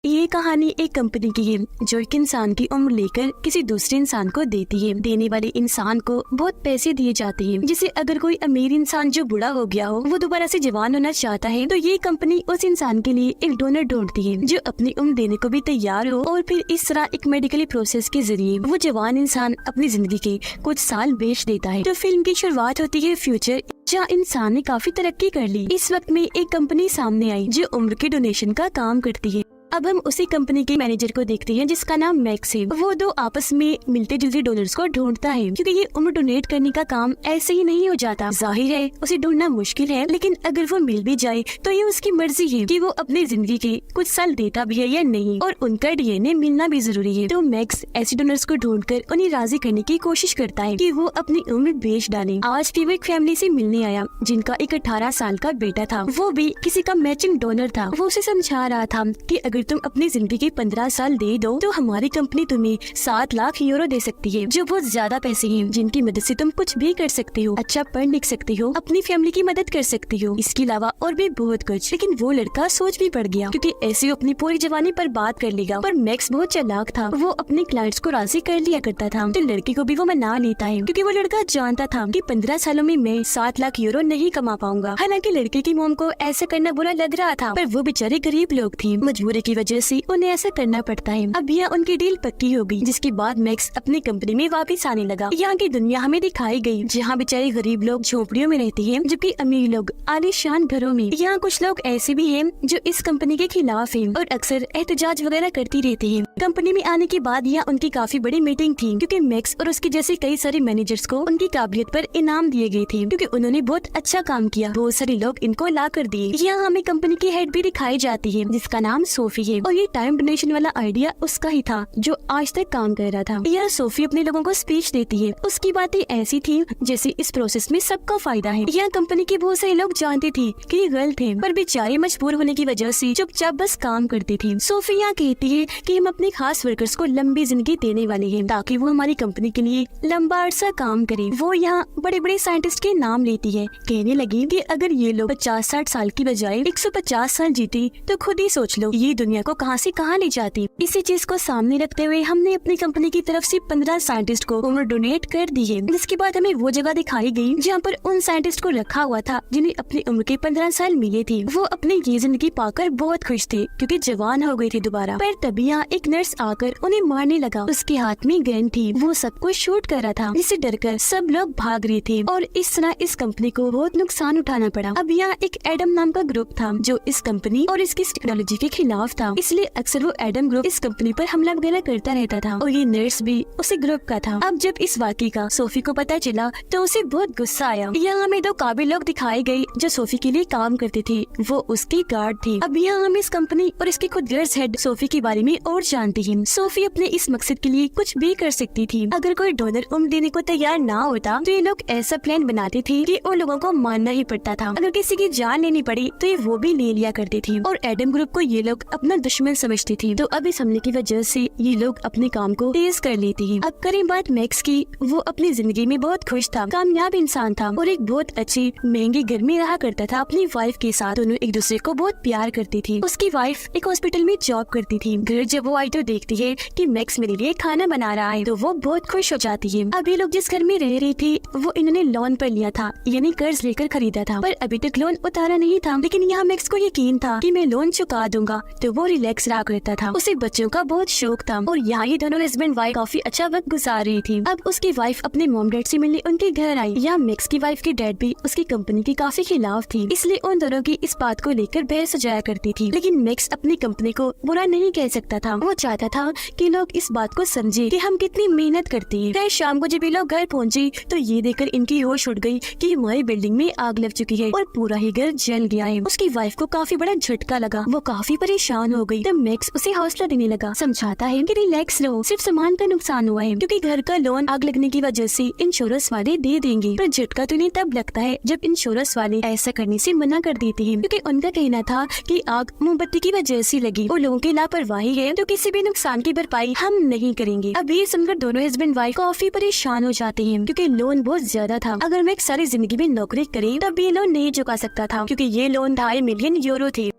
ये कहानी एक कंपनी की है जो एक इंसान की उम्र लेकर किसी दूसरे इंसान को देती है। देने वाले इंसान को बहुत पैसे दिए जाते हैं, जिसे अगर कोई अमीर इंसान जो बूढ़ा हो गया हो वो दोबारा से जवान होना चाहता है तो ये कंपनी उस इंसान के लिए एक डोनर ढूंढती है जो अपनी उम्र देने को भी तैयार हो, और फिर इस तरह एक मेडिकली प्रोसेस के जरिए वो जवान इंसान अपनी जिंदगी के कुछ साल बेच देता है। तो फिल्म की शुरुआत होती है फ्यूचर, जहाँ इंसान ने काफी तरक्की कर ली। इस वक्त में एक कंपनी सामने आई जो उम्र के डोनेशन का काम करती है। अब हम उसी कंपनी के मैनेजर को देखते हैं जिसका नाम मैक्स है। वो दो आपस में मिलते जुलते डोनर्स को ढूंढता है, क्योंकि ये उम्र डोनेट करने का काम ऐसे ही नहीं हो जाता। जाहिर है उसे ढूंढना मुश्किल है, लेकिन अगर वो मिल भी जाए तो ये उसकी मर्जी है कि वो अपनी जिंदगी के कुछ साल देता भी है या नहीं, और उनका डीएनए मिलना भी जरूरी है। तो मैक्स ऐसे डोनर्स को ढूंढकर उन्हें राजी करने की कोशिश करता है कि वो अपनी उम्र बेच डाले। आज भी वो एक फैमिली से मिलने आया जिनका एक 18 साल का बेटा था, वो भी किसी का मैचिंग डोनर था। वो उसे समझा रहा था कि अगर तुम अपनी जिंदगी के 15 साल दे दो तो हमारी कंपनी तुम्हें 7 लाख यूरो दे सकती है, जो बहुत ज्यादा पैसे हैं जिनकी मदद से तुम कुछ भी कर सकते हो, अच्छा पढ़ लिख सकते हो, अपनी फैमिली की मदद कर सकते हो, इसके अलावा और भी बहुत कुछ। लेकिन वो लड़का सोच भी पड़ गया, क्योंकि ऐसे वो अपनी पूरी जवानी पर बात कर लेगा। पर मैक्स बहुत चालाक था, वो अपने क्लाइंट्स को राजी कर लिया करता था, तो लड़की को भी वो मना लेता है, क्योंकि वो लड़का जानता था कि 15 सालों में मैं 7 लाख यूरो नहीं कमा पाऊंगा। हालांकि लड़के की मॉम को ऐसा करना बुरा लग रहा था, पर वो बेचारे गरीब लोग थे, मजबूरी की वजह से उन्हें ऐसा करना पड़ता है। अब यहाँ उनकी डील पक्की हो गई, जिसके बाद मैक्स अपनी कंपनी में वापस आने लगा। यहाँ की दुनिया हमें दिखाई गई, जहाँ बेचारे गरीब लोग झोपड़ियों में रहते हैं, जबकि अमीर लोग आलीशान घरों में। यहाँ कुछ लोग ऐसे भी हैं जो इस कंपनी के खिलाफ हैं और अक्सर एहतजाज वगैरह करती रहते हैं। कंपनी में आने के बाद यहाँ उनकी काफी बड़ी मीटिंग थी, क्योंकि मैक्स और उसके जैसे कई सारे मैनेजर्स को उनकी काबिलियत पर इनाम दिए गए थे, क्योंकि उन्होंने बहुत अच्छा काम किया। बहुत सारे लोग इनको ला कर दिए। यहाँ हमें कंपनी की हेड भी दिखाई जाती है, जिसका नाम सोफी है, और ये टाइम डोनेशन वाला आइडिया उसका ही था जो आज तक काम कर रहा था। यह सोफी अपने लोगों को स्पीच देती है। उसकी बातें ऐसी थी जैसे इस प्रोसेस में सबका फायदा है। यह कंपनी के बहुत सारे लोग जानते थे कि ये गलत है, पर बेचारे मजबूर होने की वजह से चुपचाप बस काम करती थी। सोफी यहाँ कहती है कि हम अपने खास वर्कर्स को लंबी जिंदगी देने वाले हैं, ताकि वो हमारी कंपनी के लिए लंबा अरसा काम करे। वो यहाँ बड़े बड़े साइंटिस्ट के नाम लेती है, कहने लगी कि अगर ये लोग 50-60 साल की बजाय 150 साल जीते तो खुद ही सोच लो ये दुनिया को कहां से कहां ले जाती। इसी चीज को सामने रखते हुए हमने अपनी कंपनी की तरफ से 15 साइंटिस्ट को उम्र डोनेट कर दी है। जिसके बाद हमें वो जगह दिखाई गई जहाँ पर उन साइंटिस्ट को रखा हुआ था जिन्हें अपनी उम्र के 15 साल मिले थे। वो अपनी ये जिंदगी पाकर बहुत खुश थे, क्योंकि जवान हो गए थे दोबारा। पर तभी यहाँ एक नर्स आकर उन्हें मारने लगा। उसके हाथ में गन थी, वो सबको शूट कर रहा था, जिससे डरकर सब लोग भाग रहे थे, और इस तरह इस कंपनी को बहुत नुकसान उठाना पड़ा। अब यहाँ एक एडम नाम का ग्रुप था जो इस कंपनी और इसकी टेक्नोलॉजी के खिलाफ था, इसलिए अक्सर वो एडम ग्रुप इस कंपनी पर हमला वगैरह करता रहता था, और ये नर्स भी उसी ग्रुप का था। अब जब इस वाकये का सोफी को पता चला तो उसे बहुत गुस्सा आया। यहाँ हमें 2 काबिल लोग दिखाए गए जो सोफी के लिए काम करते थे, वो उसके गार्ड थे। अब यहाँ हम इस कंपनी और इसके खुद गर्ल्स हेड सोफी के बारे में और जानते हैं। सोफी अपने इस मकसद के लिए कुछ भी कर सकती थी। अगर कोई डोनर उम्र देने को तैयार ना होता तो ये लोग ऐसा प्लान बनाते थे कि उन लोगों को मानना ही पड़ता था। अगर किसी की जान लेनी पड़ी तो ये वो भी ले लिया करती थी, और एडम ग्रुप को ये लोग अपना दुश्मन समझती थी। तो अब इस हमले की वजह से ये लोग अपने काम को तेज कर लेते हैं। अब करें बात मैक्स की, वो अपनी जिंदगी में बहुत खुश था, कामयाब इंसान था, और एक बहुत अच्छी महंगी घर में रहा करता था अपनी वाइफ के साथ। दोनों एक दूसरे को बहुत प्यार करती थी। उसकी वाइफ एक हॉस्पिटल में जॉब करती थी। घर जब वो आई तो देखती है कि मैक्स मेरे लिए खाना बना रहा है, तो वो बहुत खुश हो जाती है। अब ये लोग जिस घर में रह रही थी वो इन्होंने लोन पर लिया था, यानी कर्ज लेकर खरीदा था, पर अभी तक लोन उतारा नहीं था। लेकिन यहाँ मैक्स को यकीन था कि मैं लोन चुका दूंगा, तो वो रिलैक्स रहा करता था। उसे बच्चों का बहुत शौक था, और यहाँ ये दोनों हस्बैंड वाइफ काफी अच्छा वक्त गुजार रही थी। अब उसकी वाइफ अपने मॉम डैड से मिलने उनके घर आई। यहाँ मैक्स की वाइफ के डैड भी उसकी कंपनी के काफी खिलाफ थी, इसलिए उन दोनों की इस बात को लेकर बहस हो जाया करती थी। लेकिन मैक्स अपनी कंपनी को बुरा नहीं कह सकता था। वो चाहता था कि लोग इस बात को समझे कि हम कितनी मेहनत करते हैं। फिर शाम को जब ये लोग घर पहुँचे तो ये देखकर इनकी होश उड़ गई कि हमारी बिल्डिंग में आग लग चुकी है और पूरा ही घर जल गया है। उसकी वाइफ को काफी बड़ा झटका लगा, वो काफी परेशान हो गई। तब मैक्स उसे हौसला देने लगा, समझाता है कि रिलैक्स लो, सिर्फ सामान का नुकसान हुआ है, क्योंकि घर का लोन आग लगने की वजह से इंश्योरेंस वाले दे देंगे। पर झटका तो इन्हें तब लगता है जब इंश्योरेंस वाले ऐसा करने से मना कर देते हैं, क्योंकि उनका कहना था कि आग मोमबत्ती की वजह से लगी और लोगों की लापरवाही है, तो किसी भी नुकसान की भरपाई हम नहीं करेंगे। अब ये सुनकर दोनों हस्बैंड वाइफ काफी परेशान हो जाते हैं, क्योंकि लोन बहुत ज्यादा था। अगर मैक्स सारी जिंदगी में नौकरी करे तब ये लोन नहीं चुका सकता था, क्योंकि ये लोन 2.5 मिलियन यूरो थे।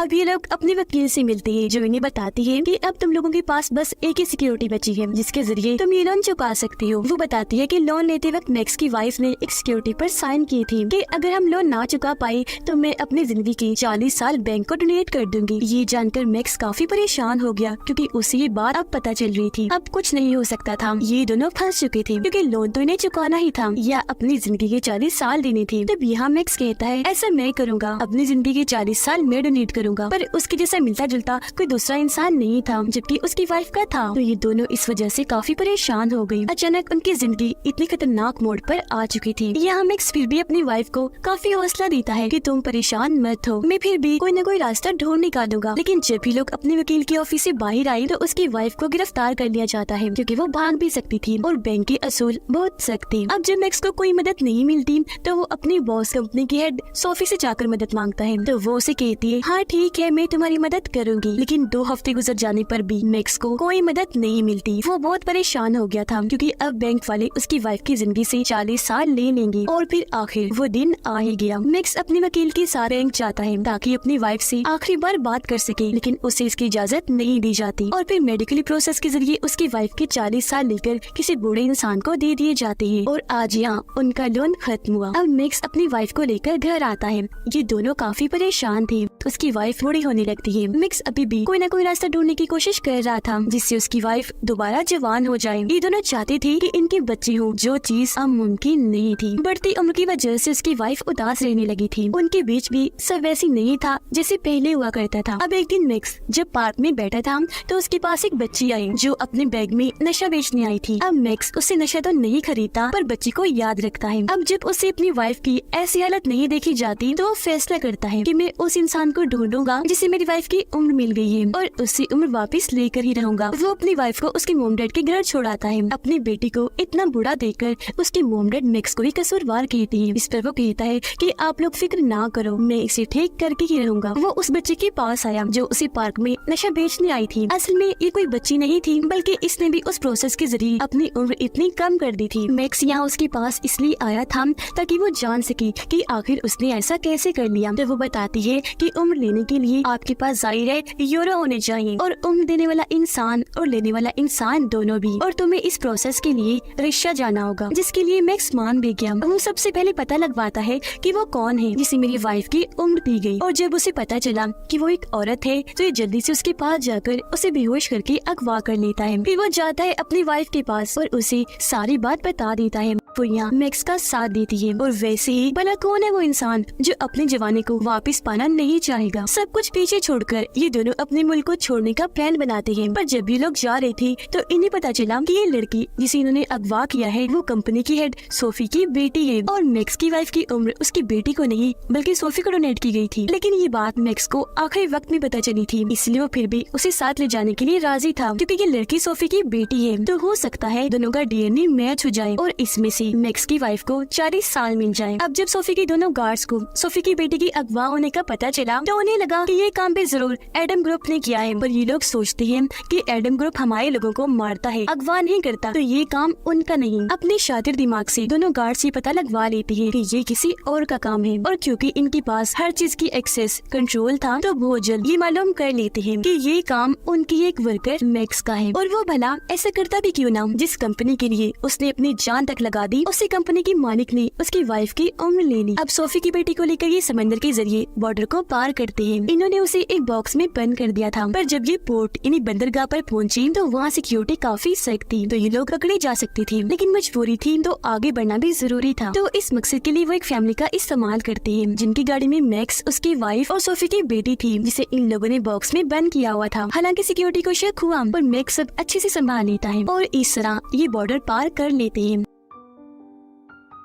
अब ये लोग अपने वकील से मिलते हैं, जो इन्हें बताती है कि अब तुम लोगों के पास बस एक ही सिक्योरिटी बची है जिसके जरिए तुम ये लोन चुका सकती हो। वो बताती है कि लोन लेते वक्त मैक्स की वाइफ ने एक सिक्योरिटी पर साइन की थी कि अगर हम लोन ना चुका पाए तो मैं अपनी जिंदगी के 40 साल बैंक को डोनेट कर दूंगी। ये जानकर मैक्स काफी परेशान हो गया क्योंकि उसे ये बात अब पता चल रही थी। अब कुछ नहीं हो सकता था, ये दोनों फंस चुके थे क्योंकि लोन तो इन्हें चुकाना ही था या अपनी जिंदगी के 40 साल देने थे। तब यहाँ मैक्स कहता है ऐसा मैं करूँगा, अपनी जिंदगी के 40 साल मैं डोनेट करूँगा। पर उसके जैसा मिलता जुलता कोई दूसरा इंसान नहीं था जबकि उसकी वाइफ का था। तो ये दोनों इस वजह से काफी परेशान हो गई। अचानक उनकी जिंदगी इतनी खतरनाक मोड़ पर आ चुकी थी। यहाँ मैक्स फिर भी अपनी वाइफ को काफी हौसला देता है कि तुम परेशान मत हो, मैं फिर भी कोई न कोई रास्ता ढूंढ निकालूंगा। लेकिन जब भी लोग अपने वकील के ऑफिस से बाहर आई तो उसकी वाइफ को गिरफ्तार कर लिया जाता है क्योंकि वो भाग भी सकती थी और बैंक के असूल बहुत सख्त थे। अब जब मैक्स को कोई मदद नहीं मिलती तो वो अपनी बॉस कंपनी की हेड सोफी से जाकर मदद मांगता है। तो वो उसे कहती है हाँ ठीक है मैं तुम्हारी मदद करूंगी। लेकिन 2 हफ्ते गुजर जाने पर भी मैक्स को कोई मदद नहीं मिलती। वो बहुत परेशान हो गया था क्योंकि अब बैंक वाले उसकी वाइफ की जिंदगी से 40 साल ले लेंगे। और फिर आखिर वो दिन आ ही गया। मैक्स अपने वकील के साथ बैंक जाता है ताकि अपनी वाइफ से आखिरी बार बात कर सके, लेकिन उसे इसकी इजाजत नहीं दी जाती और फिर मेडिकली प्रोसेस के जरिए उसकी वाइफ के 40 साल लेकर किसी बूढ़े इंसान को दे दिए जाते हैं। और आज यहाँ उनका लोन खत्म हुआ। अब मैक्स अपनी वाइफ को लेकर घर आता है। ये दोनों काफी परेशान थे। उसकी वाइफ बूढ़ी होने लगती है। मैक्स अभी भी कोई न कोई रास्ता ढूंढने की कोशिश कर रहा था जिससे उसकी वाइफ दोबारा जवान हो जाए। ये दोनों चाहते थे कि इनके बच्चे हो, जो चीज अब मुमकिन नहीं थी। बढ़ती उम्र की वजह से उसकी वाइफ उदास रहने लगी थी। उनके बीच भी सब वैसी नहीं था जैसे पहले हुआ करता था। अब एक दिन मैक्स जब पार्क में बैठा था तो उसके पास एक बच्ची आई जो अपने बैग में नशा बेचने आई थी। अब मैक्स उससे नशा तो नहीं खरीदता पर बच्ची को याद रखता है। अब जब उसे अपनी वाइफ की ऐसी हालत नहीं देखी जाती तो वो फैसला करता है कि मैं उस इंसान को ढूंढूंगा जिसे मेरी वाइफ की उम्र मिल गई है और उससे उम्र वापस लेकर ही रहूंगा। वो अपनी वाइफ को उसके मोम डैड के घर छोड़ाता है। अपनी बेटी को इतना बुरा देखकर उसके मोम डैड मैक्स को ही कसूरवार कहती है। इस पर वो कहता है कि आप लोग फिक्र ना करो, मैं इसे ठीक करके ही रहूंगा। वो उस बच्चे के पास आया जो उसे पार्क में नशा बेचने आई थी। असल में ये कोई बच्ची नहीं थी बल्कि इसने भी उस प्रोसेस के जरिए अपनी उम्र इतनी कम कर दी थी। मैक्स यहाँ उसके पास इसलिए आया था ताकि वो जान सके कि आखिर उसने ऐसा कैसे कर लिया। तो वो बताती है कि उम्र लेने के लिए आपके पास जाहिर है यूरो होने चाहिए और उम्र देने वाला इंसान और लेने वाला इंसान दोनों भी, और तुम्हें इस प्रोसेस के लिए रशिया जाना होगा जिसके लिए मैक्स मान भी गया। वो सबसे पहले पता लगवाता है कि वो कौन है जिसे मेरी वाइफ की उम्र दी गई। और जब उसे पता चला कि वो एक औरत है तो ये जल्दी से उसके पास जाकर उसे बेहोश करके अगवा कर लेता है। फिर वो जाता है अपनी वाइफ के पास और उसे सारी बात बता देता है। वो यहाँ मैक्स का साथ देती है। और वैसे ही भला कौन है वो इंसान जो अपने जवानी को वापस पाना नहीं चाहेगा। सब कुछ पीछे छोड़कर ये दोनों अपने मुल्क को छोड़ने का प्लान बनाते हैं। पर जब ये लोग जा रहे थे तो इन्हें पता चला कि ये लड़की जिसे इन्होंने अगवा किया है वो कंपनी की हेड सोफी की बेटी है और मैक्स की वाइफ की उम्र उसकी बेटी को नहीं बल्कि सोफी को डोनेट की गई थी। लेकिन ये बात मैक्स को आखिरी वक्त में पता चली थी, इसलिए वो फिर भी उसे साथ ले जाने के लिए राजी था क्योंकि ये लड़की सोफी की बेटी है। तो हो सकता है दोनों का डीएनए मैच हो जाए और इसमें से मैक्स की वाइफ को 40 साल मिल जाए। अब जब सोफी के दोनों गार्ड्स को सोफी की बेटी की अगवा होने का पता चला तो उन्हें लगा कि ये काम भी जरूर एडम ग्रुप ने किया है। पर ये लोग सोचते हैं कि एडम ग्रुप हमारे लोगों को मारता है, अगवा नहीं करता, तो ये काम उनका नहीं। अपने शातिर दिमाग से दोनों गार्ड्स ये पता लगवा लेते हैं कि ये किसी और का काम है। और क्योंकि इनके पास हर चीज की एक्सेस कंट्रोल था तो बहुत जल्द ये मालूम कर लेते हैं कि ये काम उनकी एक वर्कर मैक्स का है। और वो भला ऐसा करता भी क्यों ना, जिस कंपनी के लिए उसने अपनी जान तक लगा दी उसी कंपनी की मालिक ने उसकी वाइफ की उम्र ले ली। अब सोफी की बेटी को लेकर ये समंदर के जरिए बॉर्डर को पार करते हैं। इन्होंने उसे एक बॉक्स में बंद कर दिया था, पर जब ये पोर्ट इन्हीं बंदरगाह पर पहुंची तो वहाँ सिक्योरिटी काफी सख्त थी, तो ये लोग पकड़े जा सकते थे। लेकिन मजबूरी थी तो आगे बढ़ना भी जरूरी था। तो इस मकसद के लिए वो एक फैमिली का इस्तेमाल करते हैं जिनकी गाड़ी में मैक्स, उसकी वाइफ और सोफी की बेटी थी जिसे इन लोगों ने बॉक्स में बंद किया हुआ था। हालांकि सिक्योरिटी को शक हुआ पर मैक्स सब अच्छे से संभाल लेता है और इस तरह ये बॉर्डर पार कर लेते हैं।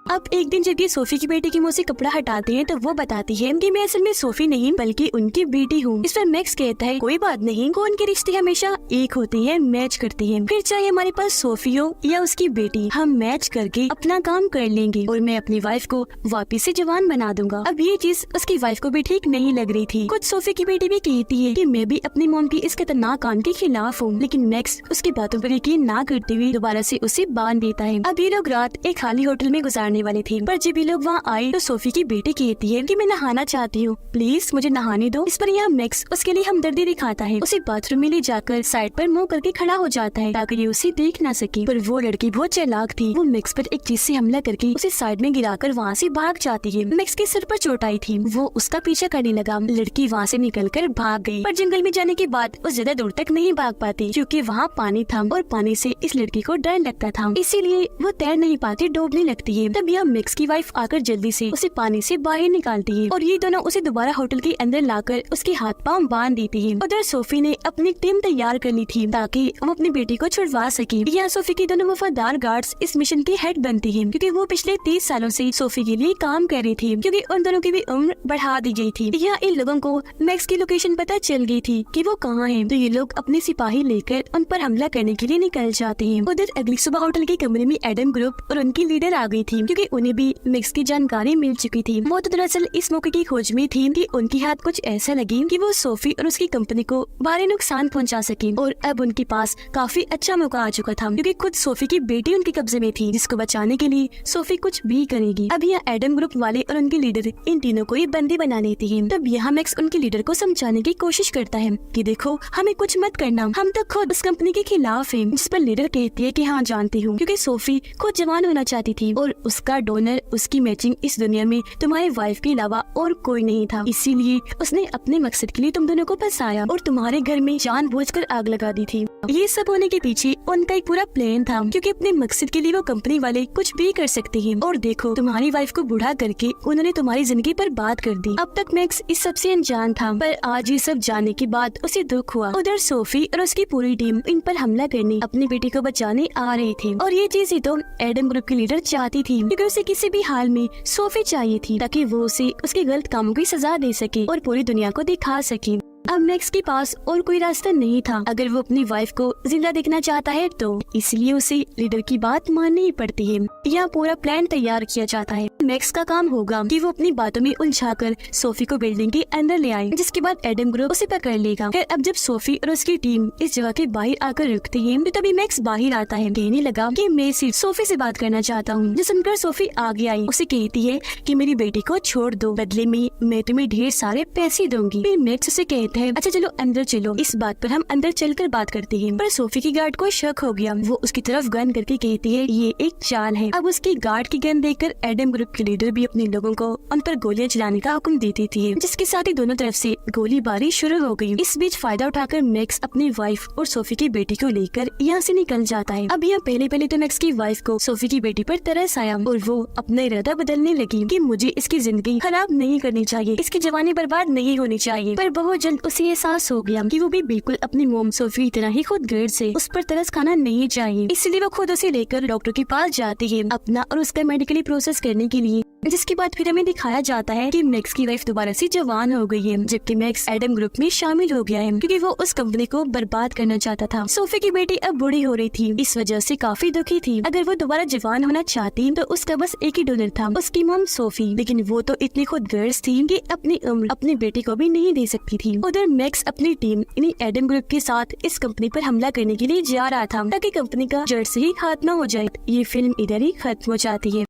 अब एक दिन जब ये सोफी की बेटी की मुंह से कपड़ा हटाते हैं तो वो बताती है कि मैं असल में सोफी नहीं बल्कि उनकी बेटी हूँ। इस पर मैक्स कहता है कोई बात नहीं, कौन के रिश्ते हमेशा एक होते हैं, मैच करते हैं। फिर चाहे हमारे पास सोफी हो या उसकी बेटी, हम मैच करके अपना काम कर लेंगे और मैं अपनी वाइफ को वापिस से जवान बना दूंगा। अब ये चीज उसकी वाइफ को भी ठीक नहीं लग रही थी। कुछ सोफी की बेटी भी कहती है कि मैं भी अपनी मॉम की इस खतरनाक काम के खिलाफ हूँ, लेकिन मैक्स उसकी बातों पर यकीन ना करते हुए दोबारा से उसे बांध देता है। अब ये लोग रात एक खाली होटल में गुजारने जाने वाले थे, पर जब ये लोग वहाँ आए तो सोफी की बेटी कहती है कि मैं नहाना चाहती हूँ, प्लीज मुझे नहाने दो। इस पर यहाँ मैक्स उसके लिए हमदर्दी दिखाता है, उसे बाथरूम में ले जाकर साइड पर मुंह करके खड़ा हो जाता है ताकि ये उसे देख ना सके। पर वो लड़की बहुत चालाक थी, वो मैक्स पर एक चीज से हमला करके उसे साइड में गिराकर वहाँ से भाग जाती है। मैक्स के सिर पर चोट आई थी, वो उसका पीछा करने लगा। लड़की वहाँ से निकलकर भाग गई, पर जंगल में जाने के बाद वो ज्यादा दूर तक नहीं भाग पाती क्योंकि वहाँ पानी था और पानी से इस लड़की को डर लगता था, इसीलिए वो तैर नहीं पाती, डूबने लगती है। तब यह मैक्स की वाइफ आकर जल्दी से उसे पानी से बाहर निकालती है और ये दोनों उसे दोबारा होटल के अंदर लाकर उसके हाथ पांव बांध देती है। उधर सोफी ने अपनी टीम तैयार कर ली थी ताकि वो अपनी बेटी को छुड़वा सके। यहाँ सोफी की दोनों वफादार गार्ड्स इस मिशन के हेड बनती है क्योंकि वो पिछले 30 सालों से सोफी के लिए काम कर रही थी, क्योंकि उन दोनों की भी उम्र बढ़ा दी गई थी। यहाँ इन लोगों को मैक्स की लोकेशन पता चल गई थी कि वो कहाँ है, तो ये लोग अपने सिपाही लेकर उन पर हमला करने के लिए निकल जाते हैं। उधर अगली सुबह होटल के कमरे में एडम ग्रुप और उनकी लीडर आ गई थी क्योंकि उन्हें भी मैक्स की जानकारी मिल चुकी थी। वो तो दरअसल इस मौके की खोज में थी कि उनके हाथ कुछ ऐसा लगी कि वो सोफी और उसकी कंपनी को भारी नुकसान पहुंचा सके, और अब उनके पास काफी अच्छा मौका आ चुका था क्योंकि खुद सोफी की बेटी उनके कब्जे में थी, जिसको बचाने के लिए सोफी कुछ भी करेगी। अब यहाँ एडम ग्रुप वाले और उनके लीडर इन तीनों को ये बंदी बना लेती है। तब यहाँ मैक्स उनके लीडर को समझाने की कोशिश करता है कि देखो हमें कुछ मत करना, हम तो खुद उस कंपनी के खिलाफ हैं। जिस पर लीडर कहती है कि हाँ जानती हूँ, क्योंकि सोफी खुद जवान होना चाहती थी और उसका डोनर, उसकी मैचिंग इस दुनिया में तुम्हारी वाइफ के अलावा और कोई नहीं था, इसीलिए उसने अपने मकसद के लिए तुम दोनों को फंसाया और तुम्हारे घर में जानबूझकर आग लगा दी थी। ये सब होने के पीछे उनका एक पूरा प्लान था क्योंकि अपने मकसद के लिए वो कंपनी वाले कुछ भी कर सकते हैं। और देखो तुम्हारी वाइफ को बूढ़ा करके उन्होंने तुम्हारी जिंदगी बर्बाद कर दी। अब तक मैक्स इस सब से अनजान था, पर आज ये सब जानने के बाद उसे दुख हुआ। उधर सोफी और उसकी पूरी टीम इन पर हमला करने अपनी बेटी को बचाने आ रहे थे, और ये चीजें तो एडम ग्रुप की लीडर चाहती थी क्योंकि उसे किसी भी हाल में सोफी चाहिए थी ताकि वो उसे उसके गलत कामों की सजा दे सके और पूरी दुनिया को दिखा सके। अब मैक्स के पास और कोई रास्ता नहीं था अगर वो अपनी वाइफ को जिंदा देखना चाहता है तो, इसलिए उसे लीडर की बात माननी ही पड़ती है। यहाँ पूरा प्लान तैयार किया जाता है। मैक्स का काम होगा कि वो अपनी बातों में उलझाकर सोफी को बिल्डिंग के अंदर ले आए, जिसके बाद एडम ग्रुप उसे पकड़ लेगा। फिर अब जब सोफी और उसकी टीम इस जगह के बाहर आकर रुकती है तो तभी मैक्स बाहर आता है, कहने लगा कि मैं सिर्फ सोफी से बात करना चाहता हूँ। जो सुनकर सोफी आगे आई, उसे कहती है कि मेरी बेटी को छोड़ दो, बदले में मैं तुम्हें ढेर सारे पैसे दूंगी। फिर मैक्स उसे कहता है अच्छा चलो अंदर चलो, इस बात पर हम अंदर चलकर बात करते हैं। पर सोफी की गार्ड को शक हो गया, वो उसकी तरफ गन करके कहती है ये एक चाल है। अब उसकी गार्ड की गन देखकर एडम ग्रुप के लीडर भी अपने लोगों को उन पर गोलियां चलाने का हुक्म देती थी, जिसके साथ ही दोनों तरफ से गोलीबारी शुरू हो गई। इस बीच फायदा उठाकर मैक्स अपनी वाइफ और सोफी की बेटी को लेकर यहाँ से निकल जाता है। अब यहाँ पहले तो मैक्स की वाइफ को सोफी की बेटी पर तरस आया और वो अपना इरादा बदलने लगी कि मुझे इसकी जिंदगी खराब नहीं करनी चाहिए, इसकी जवानी बर्बाद नहीं होनी चाहिए। पर बहुत जल्द उसे एहसास हो गया कि वो भी बिल्कुल अपनी मोम सोफी की तरह ही खुद गर्द से उस पर तरस खाना नहीं चाहिए, इसलिए वो खुद उसे लेकर डॉक्टर के पास जाती है अपना और उसका मेडिकली प्रोसेस करने के लिए। जिसके बाद फिर हमें दिखाया जाता है कि मैक्स की वाइफ दोबारा से जवान हो गई है, जबकि मैक्स एडम ग्रुप में शामिल हो गया है क्योंकि वो उस कंपनी को बर्बाद करना चाहता था। सोफी की बेटी अब बूढ़ी हो रही थी, इस वजह से काफी दुखी थी। अगर वो दोबारा जवान होना चाहती तो उसका बस एक ही डोनर था, उसकी मोम सोफी, लेकिन वो तो इतनी खुद गर्ज थी कि अपनी उम्र अपनी बेटी को भी नहीं दे सकती थी। उधर मैक्स अपनी टीम इन्हीं एडम ग्रुप के साथ इस कंपनी पर हमला करने के लिए जा रहा था ताकि कंपनी का जड़ से ही खात्मा हो जाए। ये फिल्म इधर ही खत्म हो जाती है।